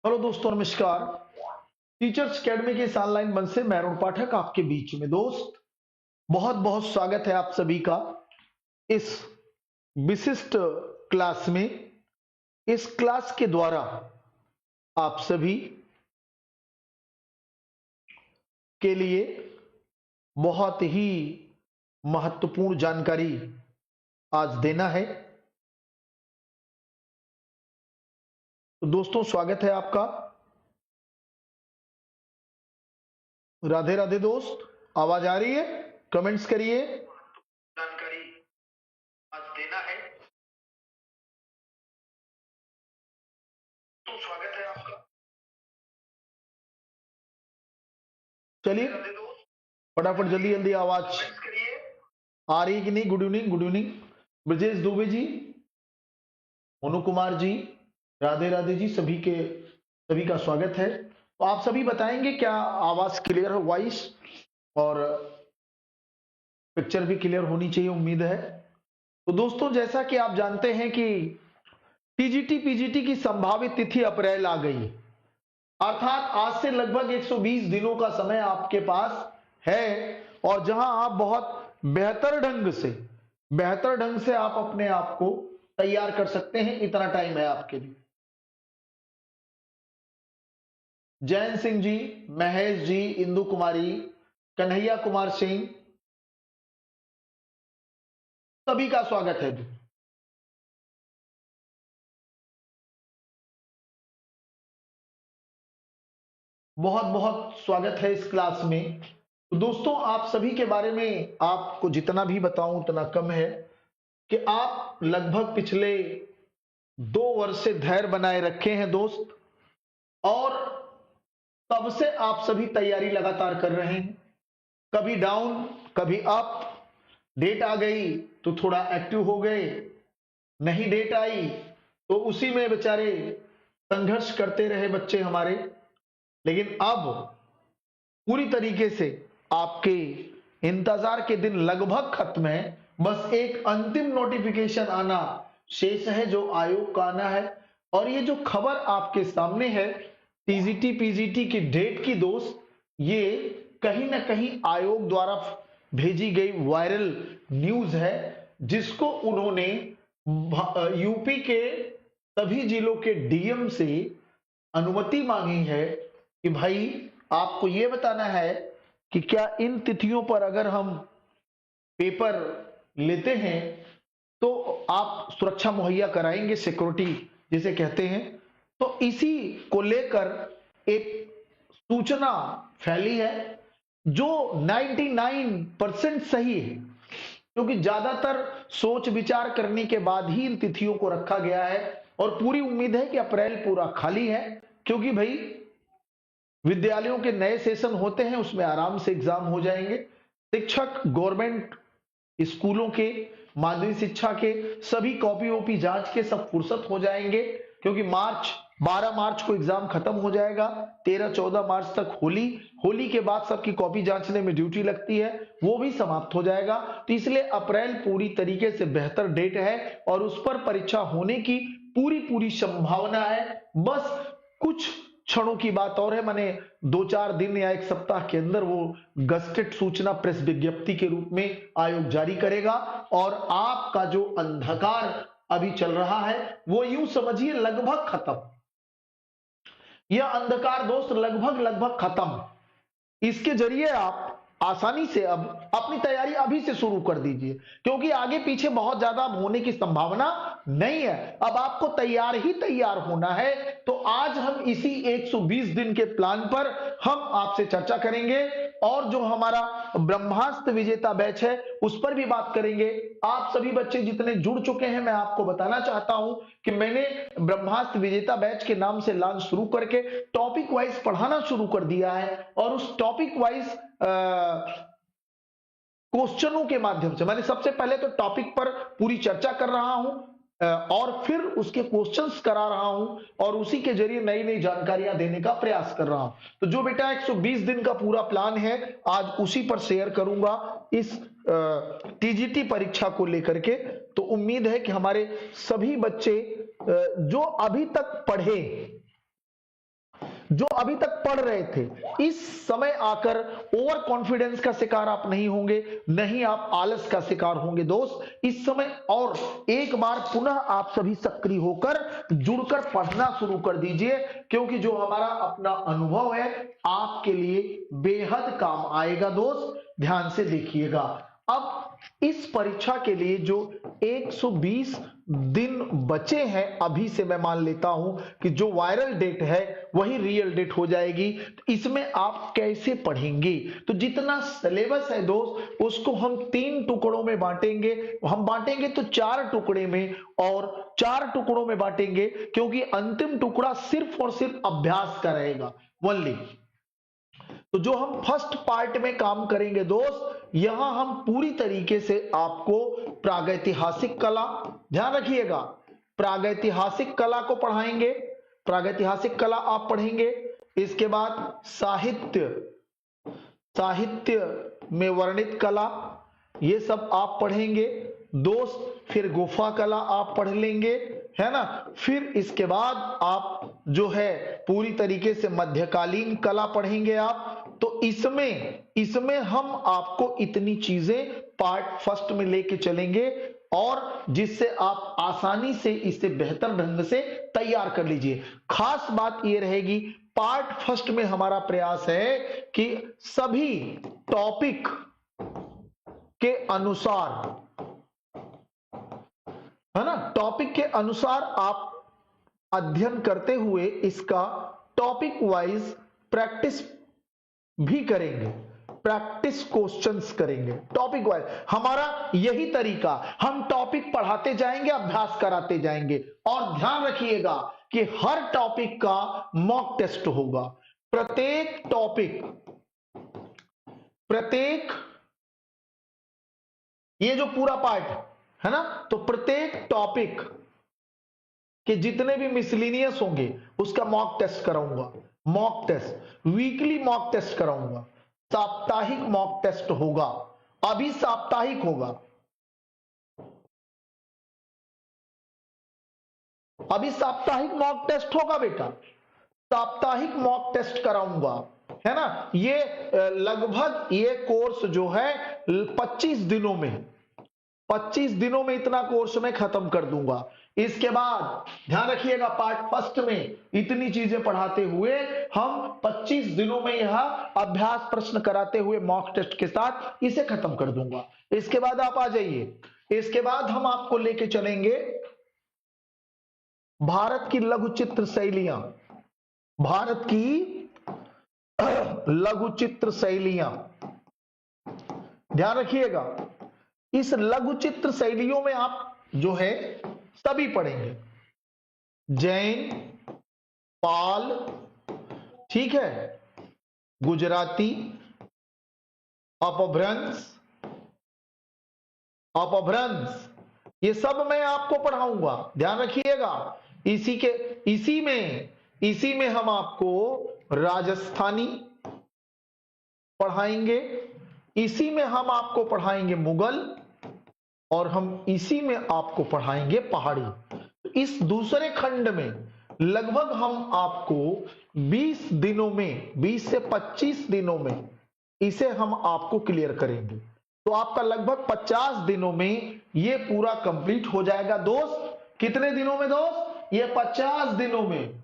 Hello दोस्तों, नमस्कार। Teachers academy के इस ऑनलाइन मंच से मैं अरुण पाठक आपके बीच में। दोस्त, बहुत बहुत स्वागत है आप सभी का इस विशिष्ट क्लास में। इस क्लास के द्वारा आप सभी के लिए बहुत ही महत्वपूर्ण जानकारी आज देना है। तो दोस्तों, स्वागत है आपका। राधे राधे दोस्त, आवाज आ रही है? कमेंट्स करिए। जानकारी आज देना है, तो स्वागत है आपका। चलिए फटाफट जल्दी जल्दी आवाज आ रही है कि नहीं? Good evening, good evening. Brajesh Dubey ji, Monu Kumar ji, Radhe Radhe ji, सभी का स्वागत है। तो आप सभी बताएंगे क्या आवाज क्लियर है, वॉइस और पिक्चर भी क्लियर होनी चाहिए, उम्मीद है। तो दोस्तों, जैसा कि आप जानते हैं कि टीजीटी पीजीटी की संभावित तिथि अप्रैल आ गई, अर्थात आज से लगभग 120 दिनों का समय आपके पास है, और जहां आप बहुत बेहतर ढंग से आप अपने आप को तैयार कर सकते हैं। इतना टाइम है आपके लिए। जैन सिंह जी, महेश जी, इंदु कुमारी, कन्हैया कुमार सिंह, सभी का स्वागत है जी। बहुत बहुत स्वागत है इस क्लास में। तो दोस्तों, आप सभी के बारे में आपको जितना भी बताऊं उतना कम है कि आप लगभग पिछले 2 वर्ष से धैर्य बनाए रखे हैं दोस्त, और तब से आप सभी तैयारी लगातार कर रहे हैं। कभी डाउन, कभी अप। डेट आ गई तो थोड़ा एक्टिव हो गए, नहीं डेट आई तो उसी में बेचारे संघर्ष करते रहे बच्चे हमारे। लेकिन अब पूरी तरीके से आपके इंतजार के दिन लगभग खत्म है। बस एक अंतिम नोटिफिकेशन आना शेष है, जो आयोग का आना है। और ये जो खबर आपके सामने है टीजीटी पीजीटी की डेट की दोस्त, ये कहीं ना कहीं आयोग द्वारा भेजी गई वायरल न्यूज है, जिसको उन्होंने यूपी के सभी जिलों के डीएम से अनुमति मांगी है कि भाई आपको यह बताना है कि क्या इन तिथियों पर अगर हम पेपर लेते हैं तो आप सुरक्षा मुहैया कराएंगे, सिक्योरिटी जिसे कहते हैं। तो इसी को लेकर एक सूचना फैली है जो 99% सही है, क्योंकि ज्यादातर सोच विचार करने के बाद ही इन तिथियों को रखा गया है। और पूरी उम्मीद है कि अप्रैल पूरा खाली है, क्योंकि भाई विद्यालयों के नए सेशन होते हैं, उसमें आराम से एग्जाम हो जाएंगे। शिक्षक गवर्नमेंट स्कूलों के, माध्यमिक शिक्षा के सभी कॉपी वॉपी जांच के सब फुर्सत हो जाएंगे, क्योंकि 12 मार्च को एग्जाम खत्म हो जाएगा। 13-14 मार्च तक होली के बाद सबकी कॉपी जांचने में ड्यूटी लगती है, वो भी समाप्त हो जाएगा। तो इसलिए अप्रैल पूरी तरीके से बेहतर डेट है और उस पर परीक्षा होने की पूरी संभावना है। बस कुछ क्षणों की बात और है, माने 2-4 दिन या एक सप्ताह के अंदर वो गस्टेड सूचना प्रेस विज्ञप्ति के रूप में आयोग जारी करेगा, और आपका जो अंधकार अभी चल रहा है वो यूं समझिए लगभग खत्म। यह अंधकार दोस्त लगभग खत्म। इसके जरिए आप आसानी से अब अपनी तैयारी अभी से शुरू कर दीजिए, क्योंकि आगे पीछे बहुत ज्यादा होने की संभावना नहीं है। अब आपको तैयार होना है। तो आज हम इसी 120 दिन के प्लान पर हम आपसे चर्चा करेंगे, और जो हमारा ब्रह्मास्त्र विजेता बैच है उस पर भी बात करेंगे। आप सभी बच्चे जितने जुड़ चुके हैं, मैं आपको बताना चाहता हूं कि मैंने ब्रह्मास्त्र विजेता बैच के नाम से लॉन्च शुरू करके टॉपिक वाइज पढ़ाना शुरू कर दिया है, और उस टॉपिक वाइज क्वेश्चनों के माध्यम से मैंने सबसे पहले तो टॉपिक पर पूरी चर्चा कर रहा हूं, और फिर उसके क्वेश्चंस करा रहा हूं, और उसी के जरिए नई नई जानकारियां देने का प्रयास कर रहा हूं। तो जो बेटा 120 दिन का पूरा प्लान है, आज उसी पर शेयर करूंगा इस टीजीटी परीक्षा को लेकर के। तो उम्मीद है कि हमारे सभी बच्चे जो अभी तक पढ़े जो अभी तक पढ़ रहे थे, इस समय आकर ओवर कॉन्फिडेंस का शिकार आप नहीं होंगे, नहीं आप आलस का शिकार होंगे दोस्त इस समय। और एक बार पुनः आप सभी सक्रिय होकर जुड़कर पढ़ना शुरू कर दीजिए, क्योंकि जो हमारा अपना अनुभव है आपके लिए बेहद काम आएगा दोस्त, ध्यान से देखिएगा। अब इस परीक्षा के लिए जो 120 दिन बचे हैं, अभी से मैं मान लेता हूं कि जो वायरल डेट है वही रियल डेट हो जाएगी। तो इसमें आप कैसे पढ़ेंगे? तो जितना सिलेबस है दोस्त उसको हम 3 टुकड़ों में बांटेंगे। हम बांटेंगे तो 4 टुकड़े में, और 4 टुकड़ों में बांटेंगे क्योंकि अंतिम टुकड़ा सिर्फ और सिर्फ अभ्यास का रहेगा ओनली। तो जो हम फर्स्ट पार्ट में काम करेंगे दोस्त, यहां हम पूरी तरीके से आपको प्रागैतिहासिक कला, ध्यान रखिएगा, प्रागैतिहासिक कला को पढ़ाएंगे। प्रागैतिहासिक कला आप पढ़ेंगे। इसके बाद साहित्य, साहित्य में वर्णित कला, ये सब आप पढ़ेंगे दोस्त। फिर गुफा कला आप पढ़ लेंगे, है ना। फिर इसके बाद आप जो है पूरी तरीके से मध्यकालीन कला पढ़ेंगे आप। तो इसमें हम आपको इतनी चीजें पार्ट फर्स्ट में लेके चलेंगे, और जिससे आप आसानी से इसे बेहतर ढंग से तैयार कर लीजिए। खास बात यह रहेगी, पार्ट फर्स्ट में हमारा प्रयास है कि सभी टॉपिक के अनुसार, है ना, टॉपिक के अनुसार आप अध्ययन करते हुए इसका टॉपिक वाइज प्रैक्टिस भी करेंगे, प्रैक्टिस क्वेश्चंस करेंगे टॉपिक वाइज। हमारा यही तरीका, हम टॉपिक पढ़ाते जाएंगे, अभ्यास कराते जाएंगे। और ध्यान रखिएगा कि हर टॉपिक का मॉक टेस्ट होगा। प्रत्येक टॉपिक, प्रत्येक, ये जो पूरा पार्ट है ना, तो प्रत्येक टॉपिक के जितने भी मिसलिनियस होंगे उसका मॉक टेस्ट कराऊंगा। Mock test, weekly mock test कराऊंगा, साप्ताहिक मॉक टेस्ट होगा। अभी साप्ताहिक होगा, अभी साप्ताहिक मॉक टेस्ट होगा बेटा, साप्ताहिक मॉक टेस्ट कराऊंगा, है ना। ये लगभग ये कोर्स जो है 25 दिनों में, 25 दिनों में इतना कोर्स मैं खत्म कर दूंगा। इसके बाद ध्यान रखिएगा, पार्ट फर्स्ट में इतनी चीजें पढ़ाते हुए हम 25 दिनों में यह अभ्यास प्रश्न कराते हुए मॉक टेस्ट के साथ इसे खत्म कर दूंगा। इसके बाद आप आ जाइए, इसके बाद हम आपको लेके चलेंगे भारत की लघु चित्र शैलियां, भारत की लघु चित्र शैलियां, ध्यान रखिएगा। इस लघु चित्र शैलियों में आप जो है सभी पढ़ेंगे, जैन, पाल, ठीक है, गुजराती, अपभ्रंश, अपभ्रंश, ये सब मैं आपको पढ़ाऊंगा, ध्यान रखिएगा। इसी में हम आपको राजस्थानी पढ़ाएंगे, इसी में हम आपको पढ़ाएंगे मुगल, और हम इसी में आपको पढ़ाएंगे पहाड़ी। इस दूसरे खंड में लगभग हम आपको 20 दिनों में, 20 से 25 दिनों में इसे हम आपको क्लियर करेंगे। तो आपका लगभग 50 दिनों में ये पूरा कंप्लीट हो जाएगा दोस्त। कितने दिनों में दोस्त? ये 50 दिनों में।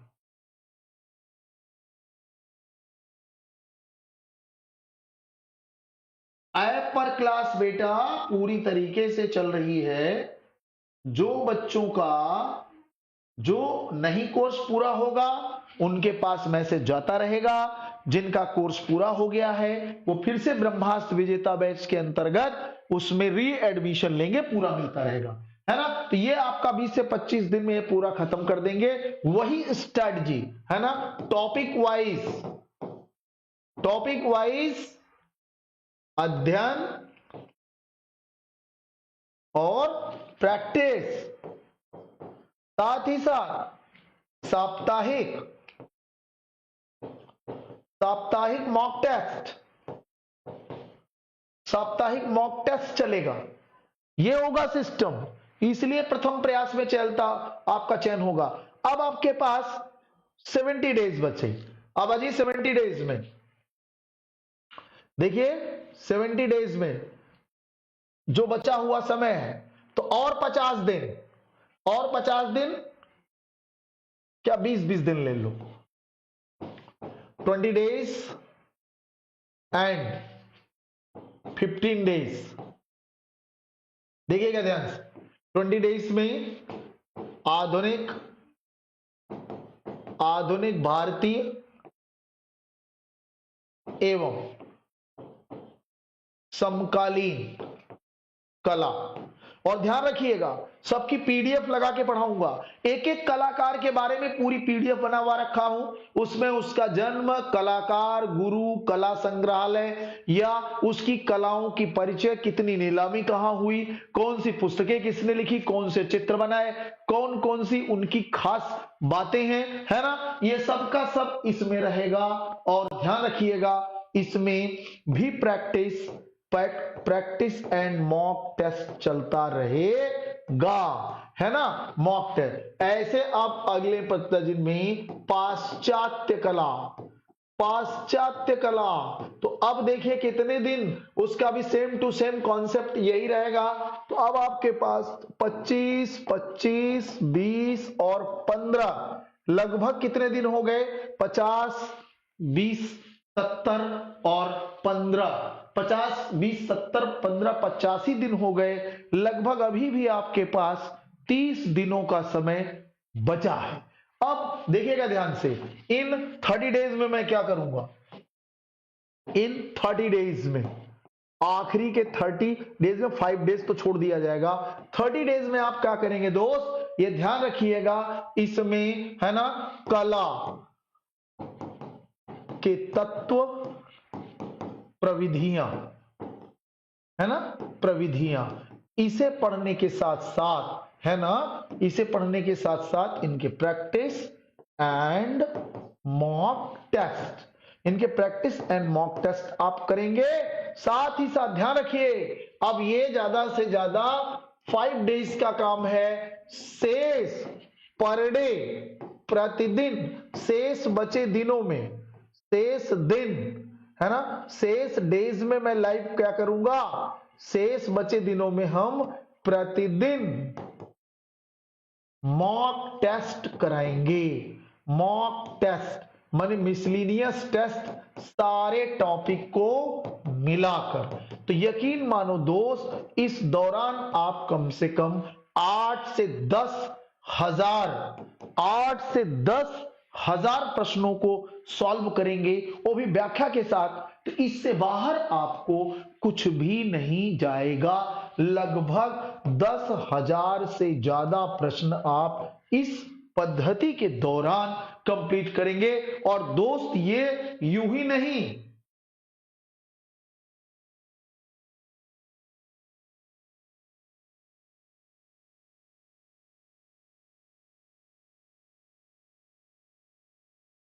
ऐप पर क्लास बेटा पूरी तरीके से चल रही है। जो बच्चों का जो नहीं कोर्स पूरा होगा उनके पास मैसेज जाता रहेगा, जिनका कोर्स पूरा हो गया है वो फिर से ब्रह्मास्त्र विजेता बैच के अंतर्गत उसमें री एडमिशन लेंगे, पूरा मिलता रहेगा, है ना। तो ये आपका 20 से 25 दिन में ये पूरा खत्म कर देंगे। वही स्ट्रेटजी है ना, टॉपिक वाइज अध्ययन और प्रैक्टिस, साथ ही साथ साप्ताहिक मॉक टेस्ट चलेगा। ये होगा सिस्टम, इसलिए प्रथम प्रयास में चलता आपका चयन होगा। अब आपके पास 70 डेज बचे, अब अजी 70 डेज में देखिए, 70 डेज में जो बचा हुआ समय है, तो और 50 दिन, और 50 दिन क्या 20 दिन ले लो, 20 डेज एंड 15 डेज। देखिएगा ध्यान से, 20 डेज में आधुनिक भारतीय एवं समकालीन कला। और ध्यान रखिएगा, सबकी पीडीएफ लगा के पढ़ाऊंगा, एक एक कलाकार के बारे में पूरी पीडीएफ बना हुआ रखा हूं, उसमें उसका जन्म, कलाकार, गुरु, कला संग्रहालय या उसकी कलाओं की परिचय, कितनी नीलामी कहां हुई, कौन सी पुस्तकें किसने लिखी, कौन से चित्र बनाए, कौन कौन सी उनकी खास बातें हैं, है ना, ये सब का सब इसमें रहेगा। और ध्यान रखिएगा, इसमें भी प्रैक्टिस एंड मॉक टेस्ट चलता रहेगा, है ना, मॉक टेस्ट। ऐसे अब अगले 15 दिन में पाश्चात्य कला, तो अब देखिए कितने दिन, उसका भी सेम टू सेम कॉन्सेप्ट यही रहेगा। तो अब आपके पास 25, 25, 20 और 15, लगभग कितने दिन हो गए, 50, 20, 70 और 15, 50, 20, 70, 15, 85 दिन हो गए। लगभग अभी भी आपके पास 30 दिनों का समय बचा है। अब देखिएगा ध्यान से, इन 30 डेज में मैं क्या करूंगा, इन 30 डेज में, आखिरी के 30 डेज में 5 डेज तो छोड़ दिया जाएगा, 30 डेज में आप क्या करेंगे दोस्त, ये ध्यान रखिएगा, इसमें है ना कला के तत्व, प्रविधियां, है ना, प्रविधियां, इसे पढ़ने के साथ साथ, है ना, इसे पढ़ने के साथ साथ इनके प्रैक्टिस एंड मॉक टेस्ट, इनके प्रैक्टिस एंड मॉक टेस्ट आप करेंगे। साथ ही साथ ध्यान रखिए, अब ये ज्यादा से ज्यादा 5 डेज का काम है, शेष पर डे, प्रतिदिन, शेष बचे दिनों में, शेष दिन, है ना, शेष डेज में मैं लाइव क्या करूंगा, शेष बचे दिनों में हम प्रतिदिन मॉक टेस्ट कराएंगे। मॉक टेस्ट माने मिसलिनियस टेस्ट, सारे टॉपिक को मिलाकर। तो यकीन मानो दोस्त, इस दौरान आप कम से कम 8 से 10 हजार प्रश्नों को सॉल्व करेंगे, वो भी व्याख्या के साथ। तो इससे बाहर आपको कुछ भी नहीं जाएगा। लगभग 10,000 से ज्यादा प्रश्न आप इस पद्धति के दौरान कंप्लीट करेंगे। और दोस्त ये यूं ही नहीं,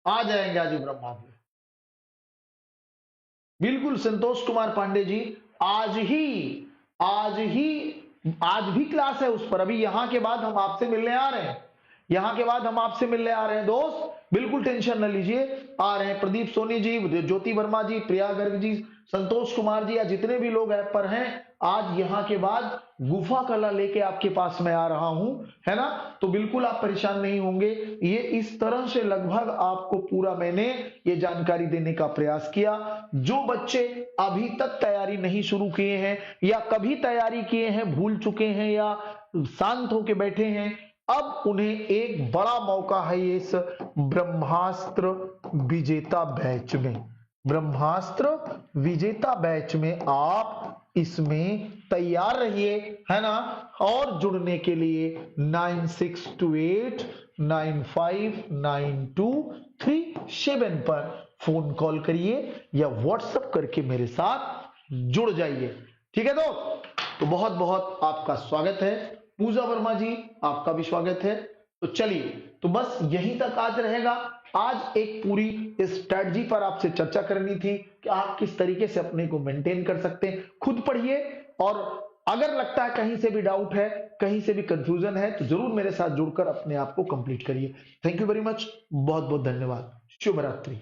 आ जाएंगे आज ब्रह्मांड में। बिल्कुल संतोष कुमार पांडे जी, आज भी क्लास है उस पर। अभी यहां के बाद हम आपसे मिलने आ रहे हैं, यहां के बाद हम आपसे मिलने आ रहे हैं दोस्त, बिल्कुल टेंशन न लीजिए। आ रहे हैं प्रदीप सोनी जी, ज्योति वर्मा जी, प्रिया गर्ग जी, संतोष कुमार जी, या जितने भी लोग ऐप पर हैं, आज यहां के बाद गुफा कला लेके आपके पास मैं आ रहा हूं, है ना। तो बिल्कुल आप परेशान नहीं होंगे। ये इस तरह से लगभग आपको पूरा मैंने ये जानकारी देने का प्रयास किया। जो बच्चे अभी तक तैयारी नहीं शुरू किए हैं, या कभी तैयारी किए हैं भूल चुके हैं, या शांत होके बैठे हैं, अब उन्हें एक बड़ा मौका है इस ब्रह्मास्त्र विजेता बैच में। ब्रह्मास्त्र विजेता बैच में आप इसमें तैयार रहिए, है ना। और जुड़ने के लिए 9628959237 पर फोन कॉल करिए या व्हाट्सएप करके मेरे साथ जुड़ जाइए, ठीक है तो बहुत बहुत आपका स्वागत है। पूजा वर्मा जी, आपका भी स्वागत है। तो चलिए, तो बस यहीं तक आज रहेगा। आज एक पूरी स्ट्रेटजी पर आपसे चर्चा करनी थी कि आप किस तरीके से अपने को मेंटेन कर सकते हैं। खुद पढ़िए, और अगर लगता है कहीं से भी डाउट है, कहीं से भी कंफ्यूजन है, तो जरूर मेरे साथ जुड़कर अपने आप को कंप्लीट करिए। थैंक यू वेरी मच, बहुत बहुत धन्यवाद। शुभ रात्रि।